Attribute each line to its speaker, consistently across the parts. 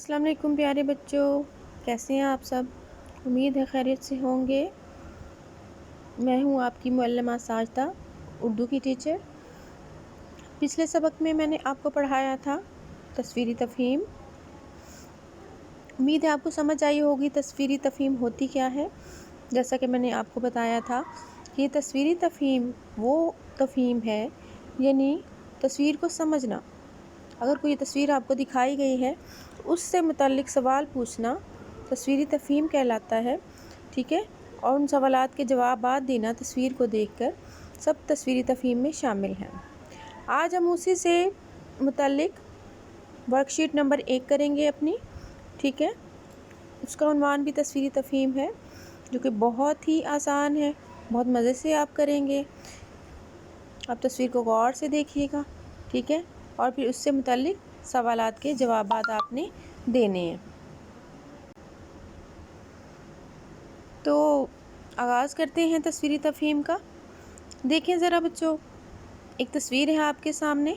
Speaker 1: السلام علیکم پیارے بچوں، کیسے ہیں آپ سب؟ امید ہے خیریت سے ہوں گے۔ میں ہوں آپ کی معلمہ ساجدہ، اردو کی ٹیچر۔ پچھلے سبق میں نے آپ کو پڑھایا تھا تصویری تفہیم۔ امید ہے آپ کو سمجھ آئی ہوگی تصویری تفہیم ہوتی کیا ہے۔ جیسا کہ میں نے آپ کو بتایا تھا کہ یہ تصویری تفہیم وہ تفہیم ہے، یعنی تصویر کو سمجھنا۔ اگر کوئی تصویر آپ کو دکھائی گئی ہے اس سے متعلق سوال پوچھنا تصویری تفہیم کہلاتا ہے، ٹھیک ہے؟ اور ان سوالات کے جوابات دینا تصویر کو دیکھ کر سب تصویری تفہیم میں شامل ہیں۔ آج ہم اسی سے متعلق ورک شیٹ نمبر 1 کریں گے اپنی، ٹھیک ہے؟ اس کا عنوان بھی تصویری تفہیم ہے، جو کہ بہت ہی آسان ہے، بہت مزے سے آپ کریں گے۔ آپ تصویر کو غور سے دیکھیے گا، ٹھیک ہے؟ اور پھر اس سے متعلق سوالات کے جوابات آپ نے دینے ہیں۔ تو آغاز کرتے ہیں تصویری تفہیم کا۔ دیکھیں ذرا بچوں، ایک تصویر ہے آپ کے سامنے،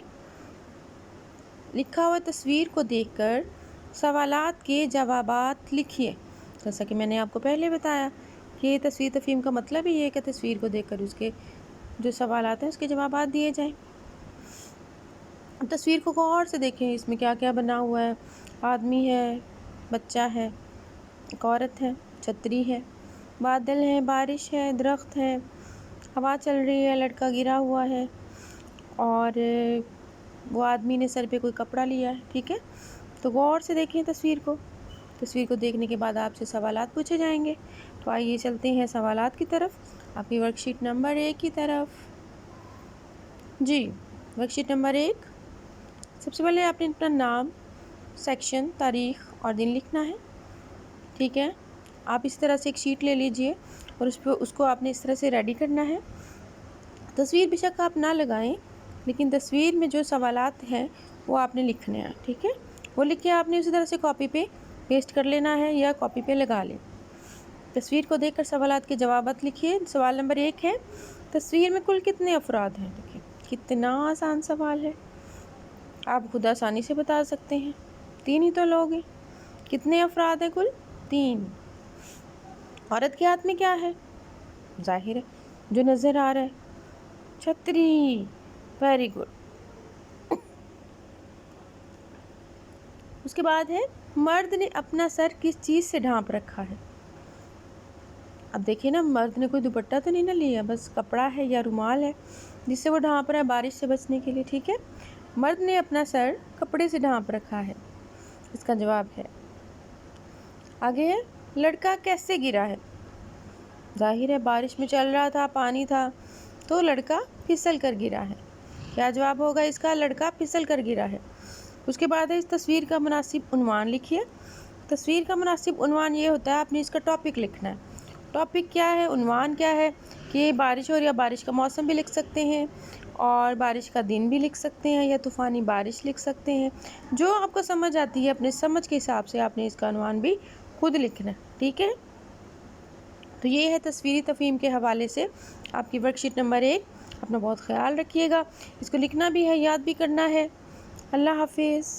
Speaker 1: لکھا ہوا تصویر کو دیکھ کر سوالات کے جوابات لکھیے۔ جیسا کہ میں نے آپ کو پہلے بتایا کہ تصویری تفہیم کا مطلب ہی یہ ہے کہ تصویر کو دیکھ کر اس کے جو سوالات ہیں اس کے جوابات دیے جائیں۔ تصویر کو غور سے دیکھیں، اس میں کیا کیا بنا ہوا ہے۔ آدمی ہے، بچہ ہے، ایک عورت ہے، چھتری ہے، بادل ہے، بارش ہے، درخت ہے، ہوا چل رہی ہے، لڑکا گرا ہوا ہے اور وہ آدمی نے سر پہ کوئی کپڑا لیا ہے، ٹھیک ہے؟ تو غور سے دیکھیں تصویر کو۔ تصویر کو دیکھنے کے بعد آپ سے سوالات پوچھے جائیں گے۔ تو آئیے چلتے ہیں سوالات کی طرف، آپ کی ورک شیٹ نمبر 1 کی طرف۔ جی، ورک شیٹ نمبر 1، سب سے پہلے آپ نے اپنا نام، سیکشن، تاریخ اور دن لکھنا ہے، ٹھیک ہے؟ آپ اس طرح سے ایک شیٹ لے لیجئے اور اس کو آپ نے اس طرح سے ریڈی کرنا ہے۔ تصویر بے شک آپ نہ لگائیں، لیکن تصویر میں جو سوالات ہیں وہ آپ نے لکھنے ہیں، ٹھیک ہے؟ وہ لکھ کے آپ نے اسی طرح سے کاپی پہ پیسٹ کر لینا ہے یا کاپی پہ لگا لیں۔ تصویر کو دیکھ کر سوالات کے جوابات لکھیے۔ سوال نمبر 1 ہے، تصویر میں کل کتنے افراد ہیں؟ دیکھیں کتنا آسان سوال ہے، آپ خود آسانی سے بتا سکتے ہیں، 3 ہی تو لوگ ہیں۔ کتنے افراد ہیں کل؟ 3۔ عورت کے ہاتھ میں کیا ہے؟ ظاہر ہے جو نظر آ رہا ہے، چھتری۔ Very good. اس کے بعد ہے، مرد نے اپنا سر کس چیز سے ڈھانپ رکھا ہے؟ اب دیکھیں نا، مرد نے کوئی دوپٹہ تو نہیں نہ لیا، بس کپڑا ہے یا رومال ہے جس سے وہ ڈھانپ رہا ہے بارش سے بچنے کے لیے، ٹھیک ہے؟ مرد نے اپنا سر کپڑے سے ڈھانپ رکھا ہے، اس کا جواب ہے۔ آگے ہے، لڑکا کیسے گرا ہے؟ ظاہر ہے بارش میں چل رہا تھا، پانی تھا، تو لڑکا پھسل کر گرا ہے۔ کیا جواب ہوگا اس کا؟ لڑکا پھسل کر گرا ہے۔ اس کے بعد ہے، اس تصویر کا مناسب عنوان لکھیے۔ تصویر کا مناسب عنوان یہ ہوتا ہے آپ نے اس کا ٹاپک لکھنا ہے۔ ٹاپک کیا ہے، عنوان کیا ہے کہ بارش ہو رہی ہے، بارش کا موسم بھی لکھ سکتے ہیں اور بارش کا دن بھی لکھ سکتے ہیں یا طوفانی بارش لکھ سکتے ہیں۔ جو آپ کو سمجھ آتی ہے اپنے سمجھ کے حساب سے آپ نے اس کا عنوان بھی خود لکھنا ہے، ٹھیک ہے؟ تو یہ ہے تصویری تفہیم کے حوالے سے آپ کی ورک شیٹ نمبر 1۔ اپنا بہت خیال رکھیے گا، اس کو لکھنا بھی ہے، یاد بھی کرنا ہے۔ اللہ حافظ۔